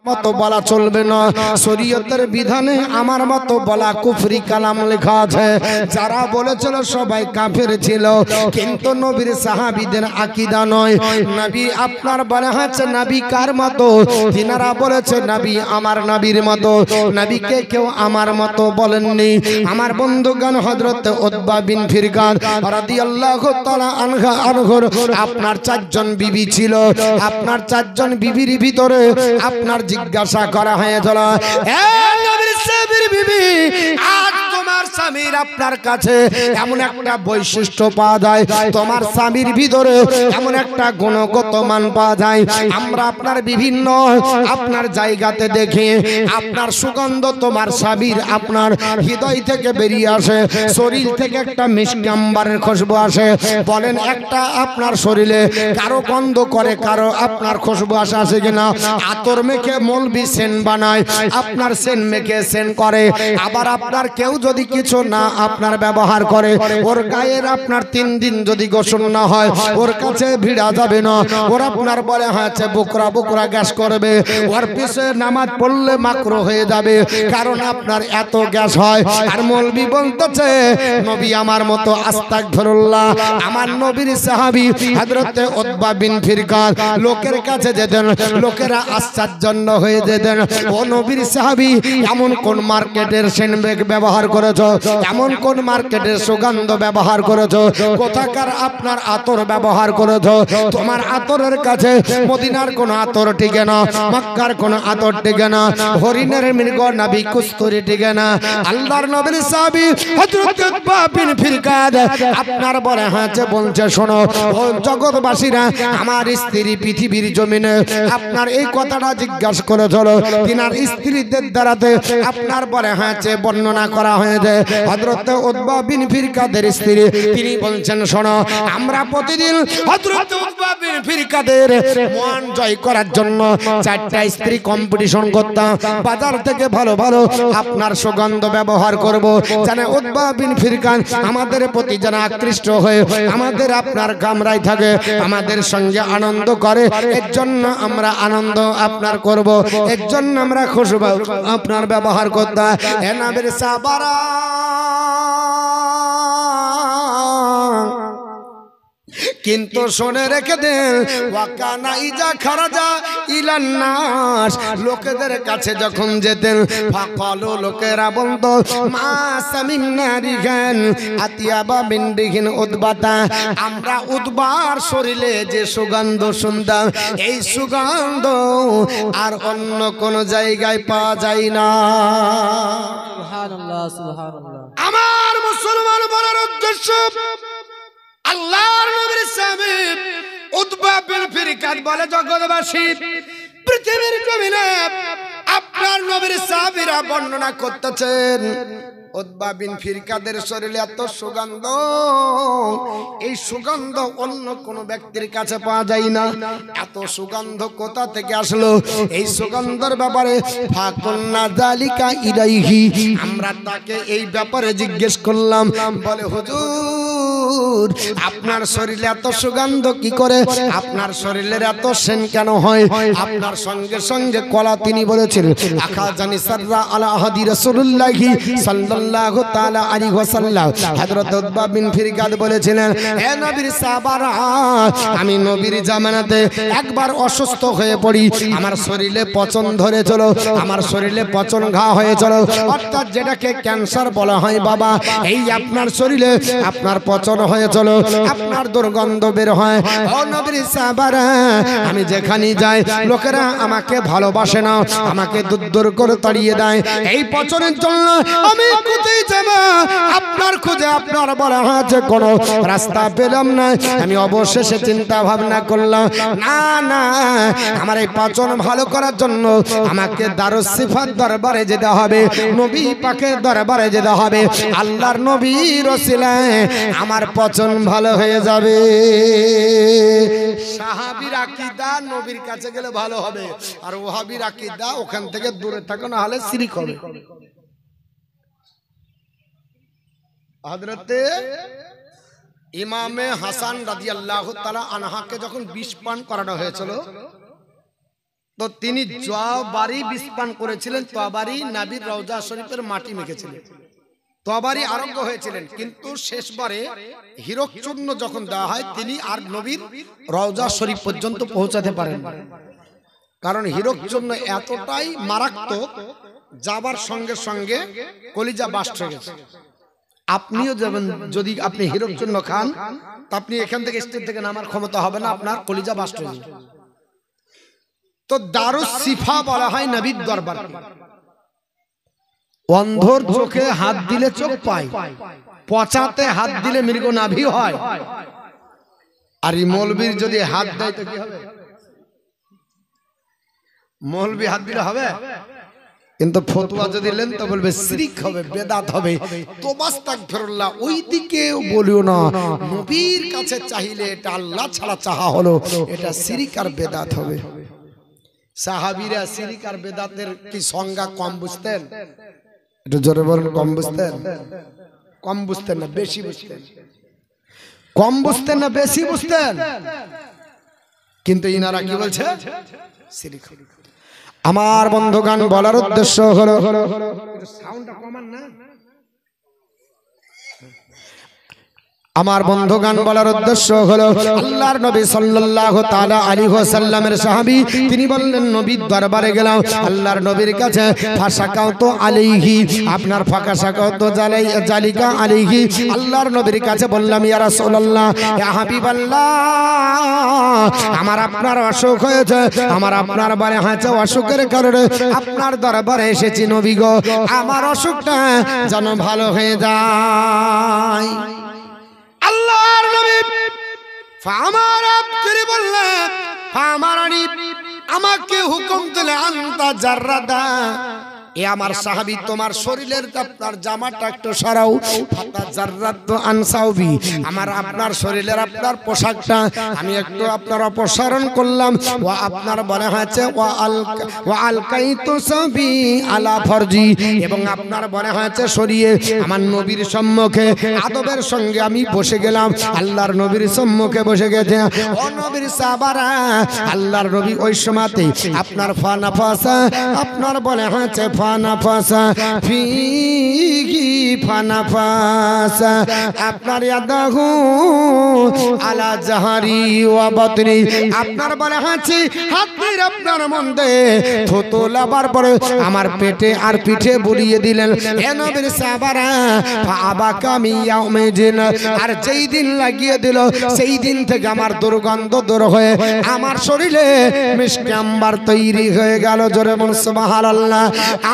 মতো বলা চলবে না, শরীয়তের বিধানে আমার মতো বলা কুফরি কালাম লেখা আছে। যারা বলেছিল সবাই কাফের ছিল, কিন্তু নবীর সাহাবীদের আকীদা নয়। নবী আপনার বলা হচ্ছে নবী কার মতো, তিনারা বলেছে নবী আমার নবীর মতো। নবীকে কেউ আমার মতো বলেননি। আমার বন্ধুগণ, হযরত উতবা বিন ফিরকাদ রাদিয়াল্লাহু তাআলা আনহুর আপনার 4 জন বিবি ছিল। আপনার 4 জন বিবির ভিতরে আপনার জিজ্ঞাসা করা হয়েছিল, এই নবীর সাহাবীর বিবি, আজ তোমার স্বামীর আপনার কাছে এমন একটা বৈশিষ্ট্য পাওয়া যায়, তোমার স্বামীর ভিতরে এমন একটা গুণগত মান পাওয়া যায়, আমরা আপনার বিভিন্ন আপনার জায়গাতে দেখি আপনার সুগন্ধ তোমার স্বামীর আপনার হৃদয় থেকে বেরিয়ে আসে, শরীর থেকে একটা মিষ্টি আম্বারের খুশবু আসে। বলেন একটা আপনার শরীরে কারো গন্ধ করে, কারো আপনার খুশবু আসে কিনা? আতর মেখে মলবি সেন্ট বানায়, আপনার সেন্ট মেখে সেন্ট করে। আবার আপনার কেউ যদি কিছু না আপনার ব্যবহার করে, ওর গায়ের আপনার 3 দিন যদি গোসল না হয়, ওর কাছে ভিড়া যাবে না। ওর আপনার বলে হয়েছে বুকরা বুকরা গ্যাস করবে, ওর পিছে নামাজ পড়লে মাকরু হয়ে যাবে, কারণ আপনার এত গ্যাস হয়। আর মৌলবি বলতেছে নবী আমার মতো, আস্তাগফিরুল্লাহ। আমার নবীর সাহাবী হযরত উতবা বিন ফিরকাদ লোকের কাছে যেতেন, লোকেরা আশ্চর্য হয়ে যেতেন, ও নবীর সাহাবী এমন কোন মার্কেটের সেন্ট ব্যবহার করেছো, এমন কোন মার্কেটের সুগন্ধ ব্যবহার করেছো, কোথাকার আপনার আতর ব্যবহার করেছো? তোমার আতরের কাছে মদিনার কোন আতর টিকে না, মক্কার কোন আতর টিকে না, হরিণের মৃগ নবী কস্তুরী টিকে না। আল্লাহর নবীর সাহাবী হযরত উতবা বিন ফিরকাদ আপনার বলে হাতে বলছে, শোনো ও জগৎবাসীরা, আমার স্ত্রী পৃথিবীর জমিনে আপনার এই কথাটা জিজ্ঞাসা করেছিল, তিনার স্ত্রীদের দ্বারাতে আপনার বলে হাতে বর্ণনা করা হয়েছে। হযরত উতবা বিন ফিরকাদের স্ত্রী তিনি বলছেন, শোনো আমরা প্রতিদিন হযরত উতবা বিন ফিরকাদের মন জয় করার জন্য 4টা স্ত্রী কম্পিটিশন করতাম, বাজার থেকে ভালো ভালো আপনার সুগন্ধ ব্যবহার করব, যেন উতবা বিন ফিরকাদ আমাদের প্রতি যেন আকৃষ্ট হয়ে আমাদের আপনার কামরায় থাকে, আমাদের সঙ্গে আনন্দ করে। এর জন্য আমরা আনন্দ আপনার করব, এর জন্য আমরা খুশবু আপনার ব্যবহার করতাম। এ নবীর সাহাবারা কিন্তু শুনে রেখে দেন, ওয়াকানা ইজা খারাজা ইলান নাস, লোকেদের কাছে যখন যেতেন, ফাকালু লোকেরা বলতো, মা সামিনা রিগান আতিয়াবা বিন রিহিন উতবাতা, আমরা উতবার শরীরে যে সুগন্ধ শুনতাম, এই সুগন্ধ আর অন্য কোন জায়গায় পাওয়া যায় না। সুবহানাল্লাহ, সুবহানাল্লাহ। আমার মুসলমান বলার উদ্দেশ্য, আল্লাহর নবীর সাহাবী উতবা বিন ফিরকাদ বলে, জগৎবাসী পৃথিবীর জমিনে আপনার নবীর সাহাবীরা বর্ণনা করতেছেন, উতবা বিন ফিরকাদের শরীরে এত সুগন্ধ, এই সুগন্ধ অন্য কোন ব্যক্তির কাছে পাওয়া যায় না। এত সুগন্ধ কোথা থেকে আসলো? এই সুগন্ধের ব্যাপারে ফাকুলনা যালিকা ইলাইহি, আমরা তাকে এই ব্যাপারে জিজ্ঞেস করলাম। বলে, হুজুর আপনার শরীরে এত সুগন্ধ কি করে, আপনার শরীরের এত সেন কেন হয়? আপনার সঙ্গে সঙ্গে কলা তিনি বলেছিলেন, আখাজানি সাররা আলা আহাদি রাসূলুল্লাহি সাল্লাল্লাহু তাআলা আলাইহি ওয়াসাল্লাম। হযরত উতবা বিন ফিরকাদ বলেছিলেন, হে নবীর সাহাবারা, আমি নবীর জামানাতে একবার অসুস্থ হয়ে পড়ি, আমার শরীরে পচন ধরেছিল, আমার শরীরে পচন ঘা হয়েছিল, অর্থাৎ যেটাকে ক্যান্সার বলা হয় বাবা, এই আপনার শরীরে আপনার পচন হয়েছিল, আপনার দুর্গন্ধ বের হয়। ও নবীর সাহাবারা, আমি যেখানে যাই লোকেরা আমাকে ভালোবাসে না, আমাকে দূর দূর করে তাড়িয়ে দেয়, এই পচনের জন্য আমি কোথায় যাব? আপনার খুঁজে আপনার বলা হয়েছে কোনো রাস্তা পেলাম না। আমি অবশেষে চিন্তা ভাবনা করলাম, না না, আমার এই পচন ভালো করার জন্য আমাকে দারুস সিফাত দরবারে যেতে হবে, নবী পাকের দরবারে যেতে হবে, আল্লাহর নবীর ওসিলায় আমার পচন ভালো হয়ে যাবে। সাহাবীর আকীদা নবীর কাছে গেলে ভালো হবে, আর ওহাবীর আকীদা ওখান থেকে দূরে থাকো, না হলে শিরক হবে। হযরতে ইমামে হাসান রাদিয়াল্লাহু তাআলা আনহাকে যখন বিষ পান করানো হয়েছিল, তো তিনি যবারই বিস্পান করেছিলেন তবারই নবীর রওজা শরীফের মাটি মেখেছিলেন, তবারই আরোগ্য হয়েছিলেন। কিন্তু শেষবারে হীরক চূর্ণ যখন দেওয়া হয় তিনি আর নবীর রওজা শরীফ পর্যন্ত পৌঁছাতে পারেন, কারণ হীরক চূর্ণ এতটাই মারাত্মক, যাবার সঙ্গে সঙ্গে কলিজা বাস্ট হয়ে গেছে। আপনিও যেমন যদি আপনি হীরক চূর্ণ খান তা আপনি এখান থেকে স্টেজ থেকে নামার ক্ষমতা হবে না, আপনার কলিজা বাস্ট হয়ে যাবে। তো দারুস সিফা বলা হয় নবীর দরবার। অন্ধর চোখে হাত দিলে চোখ পায়, পচাতে হাত দিলে মৃগ নাভি হয়, আর এই মৌলবীর যদি হাত দেয় তো কি হবে? মৌলবী হাত দিলে হবে, কিন্তু ফতোয়া যদি নেন তো বলবে শিরক হবে, বেদাত হবে। তওবা আস্তাগফিরুল্লাহ, ওই দিকে বলিও না। নবীর কাছে চাইলে এটা আল্লাহ ছাড়া চাহা হলো, এটা শিরক আর বেদাত হবে। সাহাবীরা শিরক আর বেদাতের কি সংজ্ঞা কম বুঝতেন? একটু জোরে বলুন, কম বুঝতেন? কম বুঝতেন না বেশি বুঝতেন? কম বুঝতেন না বেশি বুঝতেন? কিন্তু ইনারা কি বলছে? শিরক। আমার বন্ধুগণ, বলার উদ্দেশ্য হলো, সাউন্ডটা কমান না। আমার বন্ধুগণ, বলার উদ্দেশ্য হলো আল্লাহর নবী সাল্লাল্লাহু তাআলা আলাইহি ওয়াসাল্লামের সাহাবী তিনি বললেন নবীর দরবারে গেলাম, আল্লাহর নবীর কাছে ফাসাকাউতু আলাইহি, আপনার ফাকাসাকাউতু জালিকা আলাইহি, আল্লাহর নবীর কাছে বললাম ইয়া রাসূলুল্লাহ, ইয়া হাবিবাল্লাহ, আমার আপনার অসুখ হয়েছে, আমার আপনার বারে হয়েছে, অসুখের কারণে আপনার দরবারে এসেছি নবী গো, আমার অসুখটা যেন ভালো হয়ে যায়। আল্লাহর নবী ফামারা তিনি বললেন, ফামারানি, আমাকে হুকুম দিলে আনতা জাররাদা, এ আমার সাহাবী তোমার শরীরের আপনার জামাটা একটু সরাও, ফাতা জাররাত আনসাউবি, আমার আপনার শরীরের আপনার পোশাকটা আমি একটু আপনার অপসারণ করলাম। ও আপনার বলা হয়েছে ওয়া আলকাইতু সাবি আলা ফরজি, এবং আপনার বলা হয়েছে সরিয়ে আমার নবীর সম্মুখে আদবের সঙ্গে আমি বসে গেলাম, আল্লাহর নবীর সম্মুখে বসে গেছে। ও নবীর সাহাবারা, আল্লাহর নবী ওই সময়তে আপনার ফানাফাসা, আপনার বলা হয়েছে ফানাফাসা ফিহি ফানাফাসা, আপনার ইয়াদাহু আলা জাহারি ওয়া বাতনি, আপনার বলা হয়েছে হাতের আপনার মধ্যে থুতু লাবার পরে আমার পেটে আর পিঠে বুলিয়ে দিলেন। হে নবীর সাহাবারা, ফাআবাকা মিয়াউমিদিন, আর যেই দিন লাগিয়ে দিল সেই দিন থেকে আমার দুর্গন্ধ দূর হয়ে আমার শরীরে মিশকে আম্বার তৈরি হয়ে গেল। জোরে বলুন সুবহানাল্লাহ।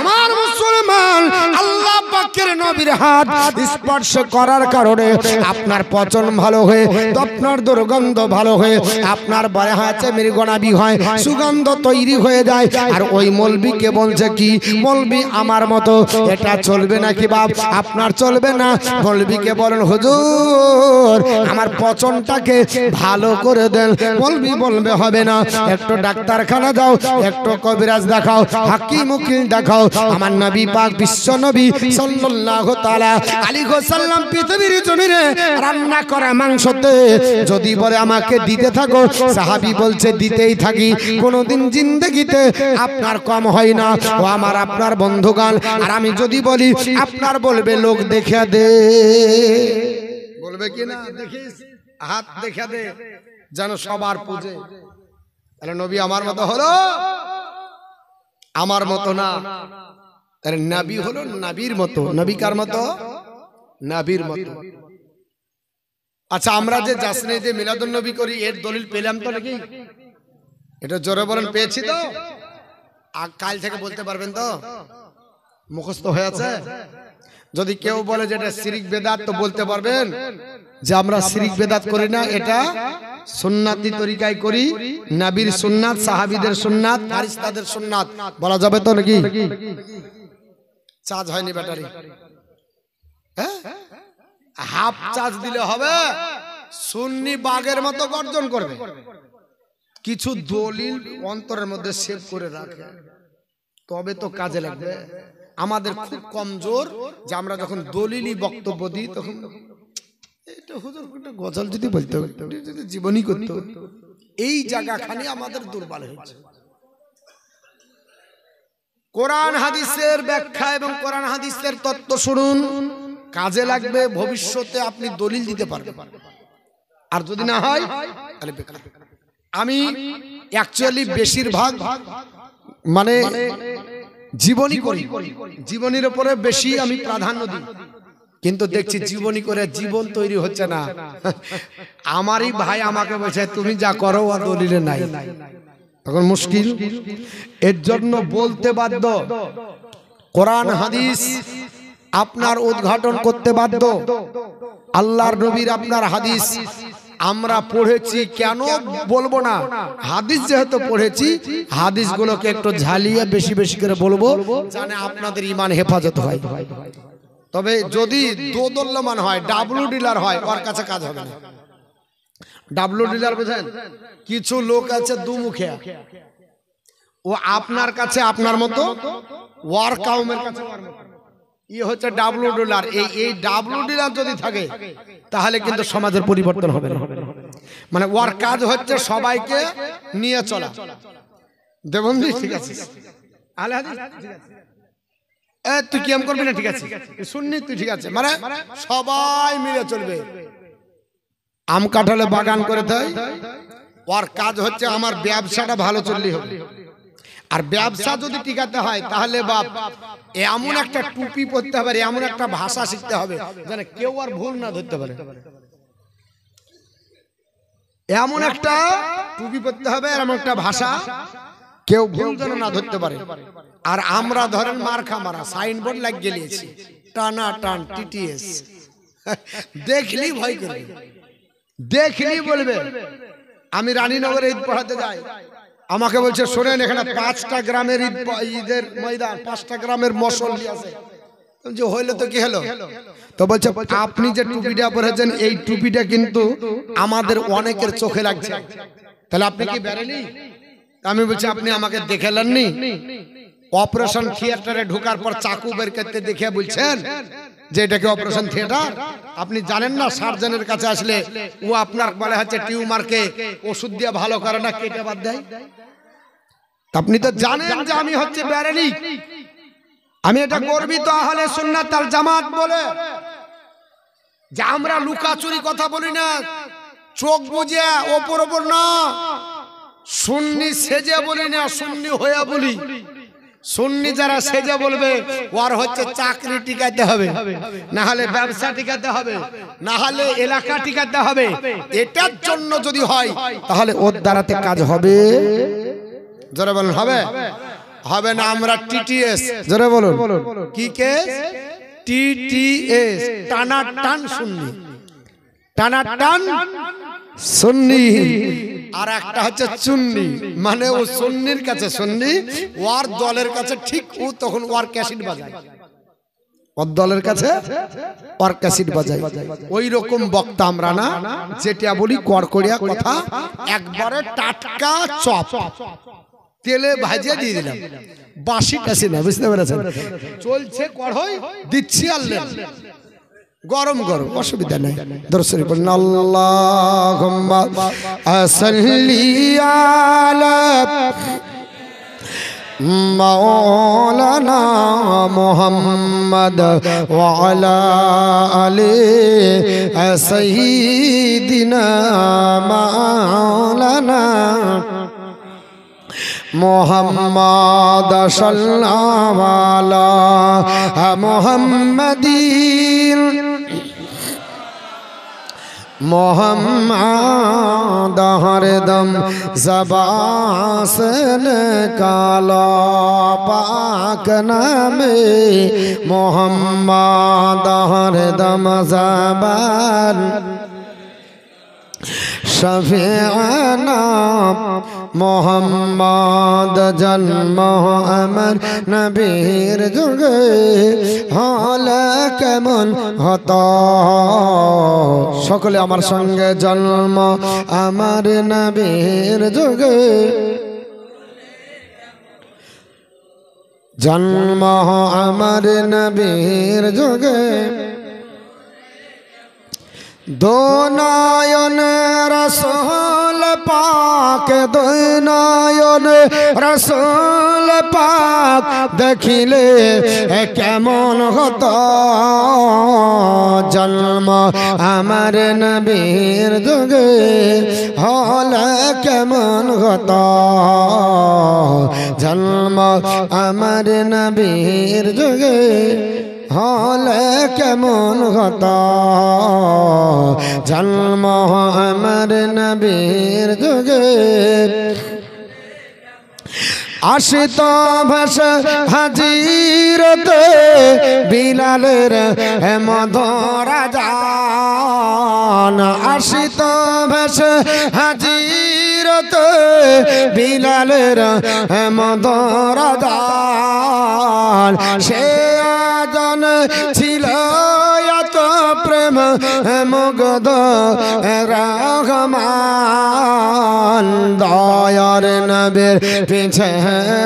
আমার মুসলমান, আল্লাহ পাকের নবীর হাত স্পর্শ করার কারণে আপনার পচন ভালো হয়ে, আপনার দুর্গন্ধ ভালো হয়ে, আপনার বলা হয়েছে মৃগনাভি হয়, সুগন্ধ তৈরি হয়ে যায়। আর ওই মৌলবীকে বলছে কি, মৌলবী আমার মতো এটা চলবে নাকি বাপ? আপনার চলবে না। মৌলবীকে বলেন হুজুর আমার পচনটাকে ভালো করে দেন। মৌলবী বলবে হবে না, একটু ডাক্তারখানা যাও, একটু কবিরাজ দেখাও, হাকিম উকিল দেখাও। আমার নবী পাক বিশ্ব নবী সাল্লাল্লাহু তাআলা আলাইহি ওয়াসাল্লাম পৃথিবীর জমিনে রান্না করা মাংসতে যদি বলে আমাকে দিতে থাকো, সাহাবী বলছে দিতেই থাকি, কোনদিন জিন্দেগিতে আপনার কম হয় না। ও আমার আপনার বন্ধুগণ, আর আমি যদি বলি আপনার বলবে লোক দেখে দে, বলবে কি না, দেখিস হাত দেখে দে, যেন সবার পূজে। তাহলে নবী আমার মতো হলো? আমার মতো না। আরে নবী হলো নবীর মতো। নবী কার মতো? নবীর মতো। আচ্ছা, আমরা যে জাসনে যে মিলাদুন নবী করি এর দলিল পেলাম তো নাকি? এটা জোরে বলেন, পেয়েছি তো? আর কাল থেকে বলতে পারবেন তো? মুখস্থ হয়ে আছে? যদি কেউ বলে যে এটা শিরক বেদাত তো বলতে পারবেন যে আমরা শিরক বেদাত করি না, এটা সুন্নাতি তরিকায় করি, নবীর সুন্নাত, সাহাবীদের সুন্নাত, ফারিস্তাদের সুন্নাত বলা যাবে তো নাকি? চার্জ হয়নি ব্যাটারি, হ্যাঁ হাফ চার্জ দিলে হবে? সুন্নি বাঘের মতো গর্জন করবে। কিছু দলিল অন্তরের মধ্যে সেভ করে রাখে, তবে তো কাজে লাগবে। আমাদের খুব কমজোর যে আমরা যখন দলিলই বক্তব্য দিই তখন এটা হুজুর একটা গজল যদি বলতে হবে, যদি জীবনী করতে হবে, এই জায়গাখানে আমাদের দুর্বল হয়েছে। কোরআন হাদিসের ব্যাখ্যা এবং কোরআন হাদিসের তত্ত্ব শুনুন, কাজে লাগবে, ভবিষ্যতে আপনি দলিল দিতে পারবেন। আর যদি না হয় তাহলে বেকার। আমি অ্যাকচুয়ালি বেশিরভাগ মানে জীবনী করি, জীবনীর উপরে বেশি আমি প্রাধান্য দিই, কিন্তু দেখছি জীবনী করে জীবন তৈরি হচ্ছে না। আমারই ভাই আমাকে বলছে তুমি যা করো আর দলিলে নাই, তখন মুশকিল। এর জন্য বলতে বাধ্য, কোরআন হাদিস আপনার উদ্ঘাটন করতে বাধ্য। আল্লাহর নবীর আপনার হাদিস আমরা পড়েছি, কেন বলবো না? হাদিস যেহেতু পড়েছি, হাদিসগুলোকে একটু ঝালিয়ে বেশি বেশি করে বলবো, জানে আপনাদের ঈমান হেফাজত হয়। তবে যদি দোদল্যমান হয়, ডাবলু ডিলার হয়, ওর কাছে কাজ হবে না। ডাবলু ডিলার বোঝেন? কিছু লোক আছে দুমুখিয়া, ও আপনার কাছে আপনার মতো, ওয়ার কাউমের কাছে ওয়ার মতো। ইয়ে হচ্ছে ডাবলু ডিলার। এই ডাবলু ডিলার যদি থাকে তাহলে কিন্তু সমাজের পরিবর্তন হবে না। মানে ওর কাজ হচ্ছে সবাইকে নিয়ে চলা। দেবন্দি ঠিক আছে, আলে হাদিস ঠিক আছে, তুই কিয়াম করবি না ঠিক আছে, সুন্নি তুই ঠিক আছে, মানে সবাই মিলে চলবে। আম কাঁঠালে বাগান করে দেয়, ওর কাজ হচ্ছে আমার ব্যবসাটা ভালো চললেই হবে। আর ব্যবসা যদি টিকাতে হয় তাহলে বাপ এমন একটা টুপি পরতে হবে, এমন একটা ভাষা শিখতে হবে যেন কেউ আর ভুল না ধরতে পারে। এমন একটা টুপি পরতে হবে, এমন একটা ভাষা কেউ ভুল যেন না ধরতে পারে। আর আমরা ধরেন মার্কা মারা সাইনবোর্ড লাগিয়ে নিয়েছি, টানা টান টিটিএস, দেখলি ভয় করবে, দেখলি বলবে। আমি রানীনগরে ঈদ পড়াতে যাই, আমাকে বলছে শোনেন এখানে 5টা গ্রামের ঈদের ময়দান, 5টা গ্রামের মসল্লি আছে। যে হইলো তো কি হলো? তো বলছে আপনি যে টুপিটা পরেছেন এই টুপিটা কিন্তু আমাদের অনেকের চোখে লাগছে, তাহলে আপনি কি বেরেনি? আমি বলছি আপনি আমাকে দেখেলেননি? অপারেশন থিয়েটারে ঢোকার পর চাকু বের করতে দেখে বলছেন যে এটাকে অপারেশন থিয়েটার? আপনি জানেন না সার্জনের কাছে আসলে ও আপনার বলে হচ্ছে টিউমারকে ওষুধ দিয়ে ভালো করে না, কেটে বাদ দেয়। আপনি তো জানেন যে আমি হচ্ছে বেরেনি, আমি এটা গর্বিত আহলে সুন্নাত ওয়াল জামাত বলে যে আমরা লুকাচুরি কথা বলি না, চোখ বুঝে ওপর ওপর না, সুন্নি সেজে বলি না, সুন্নি হয়ে বলি। সুন্নি যারা সেজে বলবে ওর হচ্ছে চাকরি টিকাতে হবে, না হলে ব্যবসা টিকাতে হবে, না হলে এলাকা টিকাতে হবে। এটার জন্য যদি হয় তাহলে ওর দ্বারাতে কাজ হবে। জোরে বলুন হবে? হবে না। আমরা টিটিএস, জোরে বলুন কি কেস? টিটিএস, টানা টান সুন্নি, টানা টান সুন্নি। আর একটা হচ্ছে চুন্নি, মানে ও সুন্নির কাছে সুন্নি, ওর দলের কাছে ঠিক ও তখন ওর ক্যাসেট বাজায়, ওর দলের কাছে ওর ক্যাসেট বাজায়। ওই রকম বক্তা আমরা না, যেটা বলি কড়কড়িয়া কথা, একবারে টাটকা চপ তেলে ভাজিয়ে দিয়ে দিলাম, বাসি টাসি না, বুঝতে পেরেছেন? চলছে কড়াই দিচ্ছি আল্লাহ, গরম গরম, অসুবিধা নাই। দরুদ শরীফ পড়ুন, আল্লাহুম্মা সাল্লি আলা মাওলানা মুহাম্মদ ওয়া আলা আলি সাইয়্যিদিনা মাওলানা মুহাম্মদ সাল্লাল্লাহু আলা মুহাম্মাদিন मोहम्मद हरदम ज़बां से निकालो पाक नामे मोहम्मद हरदम ज़बान शफीअना मोहम्मद जन्म अमर नबीर जुगे हल केमन हतो सकले आमार संगे जन्म अमर नबीर जुगे जन्म अमर नबीर जुगे दो नयन रसूल পাক দুই নয়ন রসুল পাক দেখিলে কেমন হতো জন্ম আমার নবীর যুগে হলে কেমন হতো জন্ম আমার নবীর যুগে হলে কেমন হতো জন্ম আমার নবীর যুগে আশিত ভাষা হাজিরতে বিলালের মধুর আযান আশিত ভাষা হাজিরতে বিলালের মধুর আযান সে আযান ছিল এত প্রেম মুগ্ধ রহমান দয়ার নবীর পিছে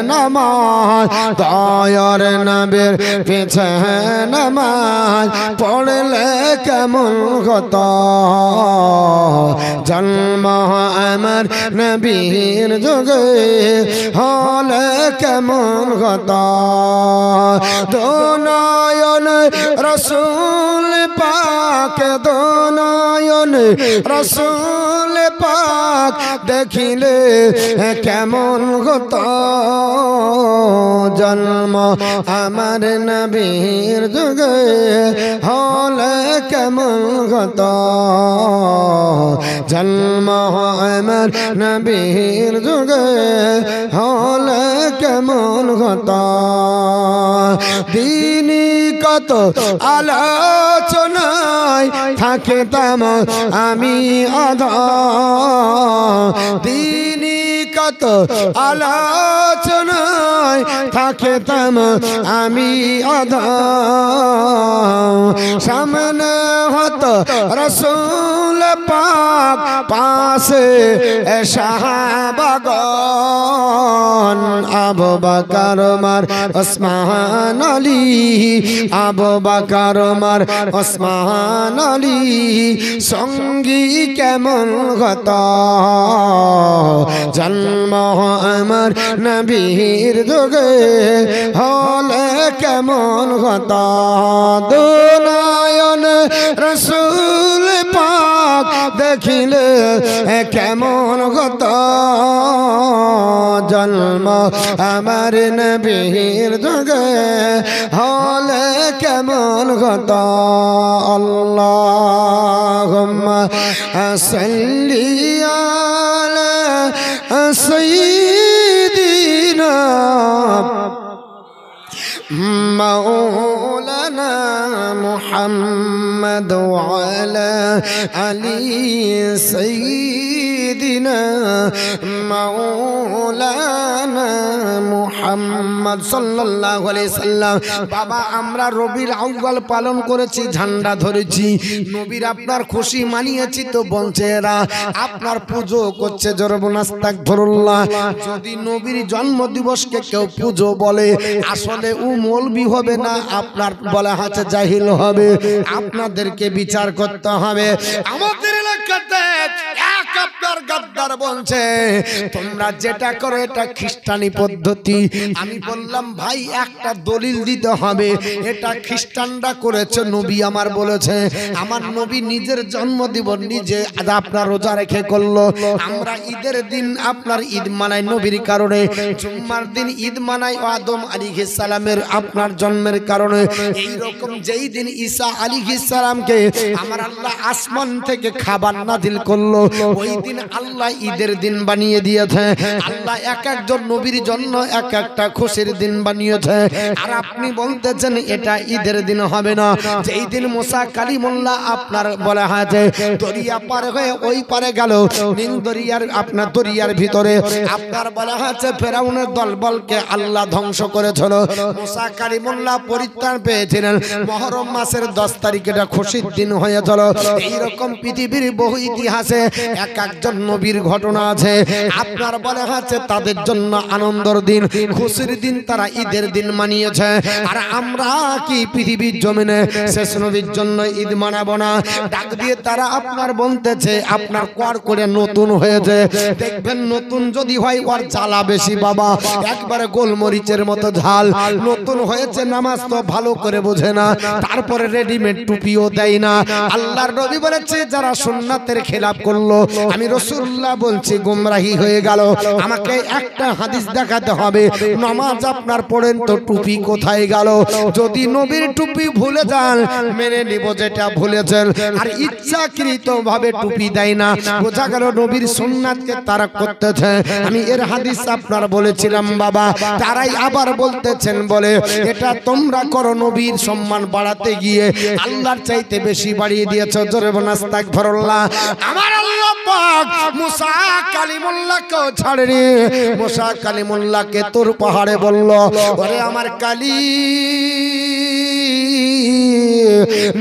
নামাজ দয়ার নবীর পিছে নামাজ পড়লে কেমন হতো জন্ম আমার নবীর যুগে হলে কেমন হতো দোনয়ন রসুল পাক দোনয়ন রসুল পাক দেখিলে কেমন হতো জন্ম আমার নবীর যুগে হলে কেমন হতো জন্ম আমার নবীর যুগে হলে কেমন হতো দিনী কত আলোচনায় থাকতাম আমি আধা দিনী কত আলোচনায় থাকতাম আমি আধা সামনে হতো রসুল পাক পাশে সাহাবাগণ আবু বকর ওমর ওসমান আলী আবু বকর ওমর ওসমান আলী সঙ্গী কেমন হতো জন্ম আমার নবীর যুগে হলে কেমন হতো দুনয়ন রসুল পাক দেখিলে কেমন হতো জন্ম আমার নবীর যুগে হলে কেমন হতো আল্লাহুম্মা সাল্লি আলা সাইয়্যিদিনা مولانا محمد وعلى علي سيدنا مولانا محمد সাল্লাল্লাহু আলাইহি সাল্লাম বাবা আমরা রবিউল আউয়াল পালন করেছি ঝান্ডা ধরেছি নবীর আপনার খুশি মানিয়েছি তো বলছে এরা আপনার পূজো করছে জরবুন আস্তাগফিরুল্লাহ যদি নবীর জন্মদিবসকে কেউ পূজো বলে আসলে ও মৌলবি হবে না আপনার বলা আছে জাহিল হবে আপনাদেরকে বিচার করতে হবে আমাদের এলাকাতে এক আপনার গাদ্দার বলছে তোমরা যেটা করো এটা খ্রিস্টানি পদ্ধতি আমি বললাম ভাই একটা দলিল দিতে হবে এটা খ্রিস্টানরা করেছে নবী আমার বলেছে আমার নবী নিজের জন্মদিবস নিজে আপনার রোজা রেখে করলো আমরা ঈদের দিন আপনার ঈদ মানাই নবীর কারণে জুম্মার দিন ঈদ মানাই আদম আলাইহিস সালামের আপনার জন্মের কারণে এই রকম যেই দিন ঈসা আলাইহিস সালামকে আমার আল্লাহ আসমান থেকে খাবার নাযিল করলো ওই দিন আল্লাহ ঈদের দিন বানিয়ে দিয়েছে আল্লাহ এক একজন নবীর জন্য এক একটা খুশির দিন বানিয়েছে আর আপনি বলতেছেন এটা ঈদের দিন হবে না যেই দিন মুসা কালিমুল্লাহ আপনার বলা হয়েছে দরিয়া পার হয়ে ওই পারে গেল নীল দরিয়ার আপনার দরিয়ার ভিতরে আপনার বলা হয়েছে ফেরাউনের দলবলকে আল্লাহ ধ্বংস করেছিল মুসা কালিমুল্লাহ পরিত্রাণ পেয়েছিলেন মুহররম মাসের 10 তারিখ এটা খুশির দিন হয়েছিল এই রকম পৃথিবীর বহু ইতিহাসে এক এক একজন নবীর ঘটনা আছে, আপনার বলে আছে তাদের জন্য আনন্দের দিন, খুশির দিন, তারা ঈদের দিন মানিয়েছে। আর আমরা কি পৃথিবীর জমিনে শেষ নবীর জন্য ঈদ মানাবো না? ডাক দিয়ে তারা আপনার বলতেছে আপনার কর করে নতুন হয়েছে, দেখবেন নতুন যদি হয় ওর জ্বালা বেশি বাবা, একবারে গোলমরিচের মতো ঝাল। নতুন হয়েছে নামাজ তো ভালো করে বোঝে না, তারপরে রেডিমেড টুপিও দেয় না। আল্লাহর নবী বলেছে যারা সুন্নাতের খেলাফ করলো, আমি রাসূলুল্লাহ বলছি গোমরাহি হয়ে গেল। আমাকে একটা হাদিস দেখাতে হবে, নামাজ আপনার পড়েন তো টুপি কোথায় গেল? যদি নবীর টুপি ভুলে যান মেনে নিব যেটা ভুলেছেন, আর ইচ্ছাকৃত ভাবে টুপি দেয় না, বোঝা গেল নবীর সুন্নাতকে তারা করতেছে। আমি এর হাদিস আপনার বলেছিলাম বাবা, তারাই আবার বলতেছেন বলে এটা তোমরা করো, নবীর সম্মান বাড়াতে গিয়ে আল্লাহর চাইতে বেশি বাড়িয়ে দিয়েছো। জোরে বলেন আস্তাগফিরুল্লাহ। আমার আল্লাহ পাক মুসা কালিমুল্লাহকে ছাড়েনি, মুসা কালিমুল্লাহকে তোর পাহাড়ে বলল ওরে আমার কালি,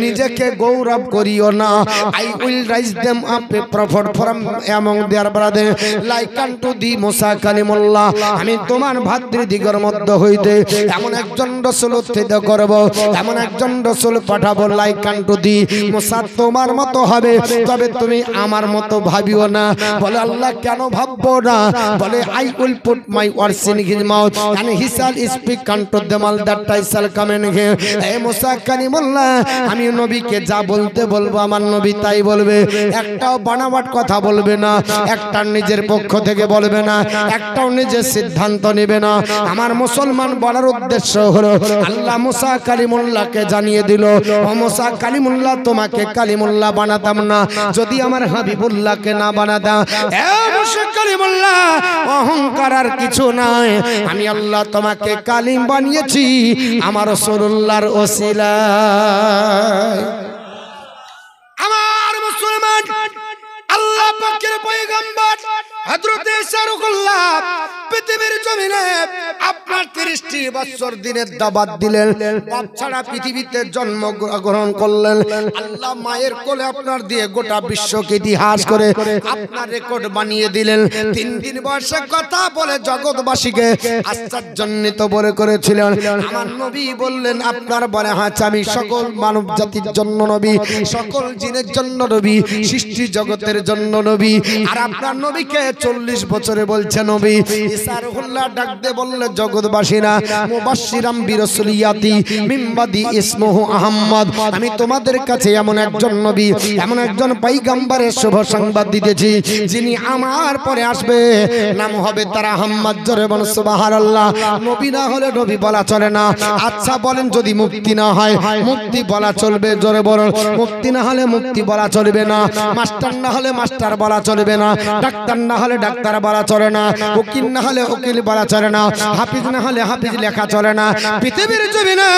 নিজেকে গৌরব করিও না। I will raise them up a prophet from among their brother like unto thee মুসা কালিমুল্লাহ। আমি তোমার ভাতৃদিগের মধ্যে হইতে এমন একজন রাসূল উত্থিত করব, এমন একজন রাসূল পাঠাবো like unto thee। মুসা তোমার মতো হবে, তবে তুমি আমার মতো ভাবিও না। বলে আল্লাহ কেন ভাববো না? বলে I will put my words in his mouth and he shall speak unto them all that I shall command him। এই মুসা কালিমুল্লাহ আমি নবীকে যা বলতে বলবো আমার নবী তাই বলবে, একটাও বানাবাট কথা বলবে না, একটা নিজের পক্ষ থেকে বলবে না, একটাও নিজের সিদ্ধান্ত নেবে না। আমার মুসলমান বলার উদ্দেশ্য হলো আল্লাহ মুসা কালিমুল্লাহকে জানিয়ে দিল, ও মুসা কালিমুল্লাহ তোমাকে কালিমুল্লাহ বানাতাম না যদি আমার হাবিবুল্লাহকে না বানাতাম। এ মুসা কালিমুল্লাহ অহংকার আর কিছু নাই, আমি আল্লাহ তোমাকে কালিম বানিয়েছি আমার রাসূলুল্লাহর ওসিলায়। আমার মুসলমান আল্লাহ পাকের পয়গম্বর হযরত ঈসা রুহুল্লাহ পৃথিবীর জমিনে আপনার 30টি বছর দিনের দাওয়াত দিলেন, বাচ্চারা পৃথিবীতে জন্মগ্রহণ করলেন। আল্লাহ মায়ের কোলে আপনার দিয়ে গোটা বিশ্বকে ইতিহাস করে আপনার রেকর্ড বানিয়ে দিলেন। 3 দিন বয়সে কথা বলে জগৎবাসীকে আশ্চর্যান্বিত বলে করেছিলেন। আমার নবী বললেন আপনার বলে হাঁচ আমি সকল মানব জাতির জন্য নবী, সকল জিনের জন্য নবী, সৃষ্টি জগতের জন্য নবী। আর আপনার নবীকে 40 বছরে বলছে নবী। ঈসা রুহুল্লাহ ডাক দিয়ে বললেন জগৎবাসীরা মুবাশশিরাম বিরাসূলিয়াতি মিন বাদি ইসমুহু আহমদ, আমি তোমাদের কাছে এমন একজন নবী, এমন একজন পয়গম্বরের শুভ সংবাদ দিতেছি যিনি আমার পরে আসবে, নাম হবে তার আহমদ। জোরে বলেন সুবহানাল্লাহ। নবী না হলে নবী বলা চলে না। আচ্ছা বলেন যদি মুক্তি না হয় মুক্তি বলা চলবে? জোরে বলেন। মুক্তি না হলে মুক্তি বলা চলবে না, মাস্টার না হলে মাস্টার বলা চলবে না, ডাক্তার না হলে ডাক্তার বলা চলে না, উকিল না হলে উকিল বলা চলে না, হাফিজ না হলে হাফিজ লেখা চলে না। পৃথিবীর জমিনে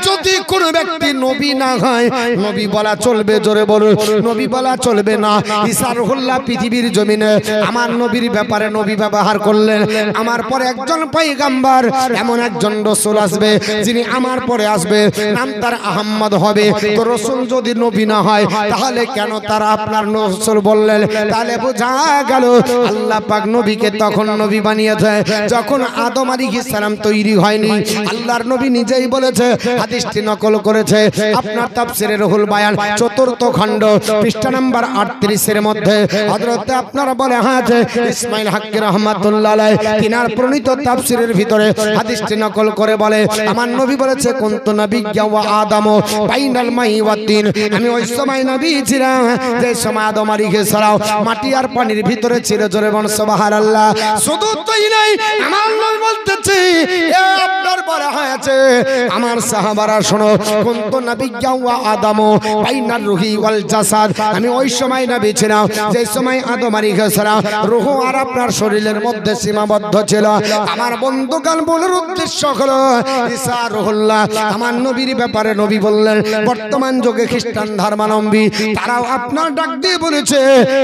যদি কোন ব্যক্তি নবী না হয় নবী বলা চলবে? জোরে বলুন। নবী বলা চলবে না। ঈসা রুহুল্লাহ পৃথিবীর জমিনে আমার নবীর ব্যাপারে নবী ব্যবহার করলেন। আমার পরে একজন পয়গম্বর, এমন একজন রাসূল আসবে যিনি আমার পরে আসবে, নাম তার আহমদ হবে। তো রাসূল যদি নবী না হয় তাহলে কেন তারা আপনার রাসূল বললেন? তাহলে বোঝা গেল আল্লাহ পাক নবীকে তখন নবী বানিয়েছে যখন আদম আলাইহিস সালাম তৈরি হয়নি। আল্লাহর নবী নিজেই বলেছে, হাদিসটি নকল করেছে আপনার তাফসিরে রুহুল বায়ান 4th খণ্ড পৃষ্ঠা নাম্বার 38 এর মধ্যে। হযরত আপনারা বলে আছে ইসমাইল হাক্কি রাহমাতুল্লাহ আলাইহি তিনার প্রণীত তাফসিরের ভিতরে হাদিসটি নকল করে বলে আমার নবী বলেছে কুনতু নাবিয়্যা ওয়া আদম বাইনাল মাই ওয়া তিন, আমি ওই সময় নবী ছিলাম যে সময় আদম আলাইহিস সালাম মাটি আর পানির ভিতরে ছিল। জোরে বলেন সুবহানাল্লাহ। শুধু তাই নাই, আমার নবী বলতেছে এ আপনার বলা হয়েছে আমার সাহাবারা শোনো, কুনতু নাবিয়্যা ওয়া আদম বাইনার রূহি ওয়াল জাসাদ, আমি ওই সময় নবী ছিলাম যে সময় আদম আলাইহিস সালাম রূহ আর আপনার শরীরের মধ্যে সীমাবদ্ধ ছিল। আমার বন্ধুগণ বলার উদ্দেশ্য হলো ঈসা রুহুল্লাহ আমার নবীর ব্যাপারে নবী বললেন। বর্তমান যুগে খ্রিস্টান ধর্মাবলম্বী তারাও আপনার ডাক দিয়ে বলেছে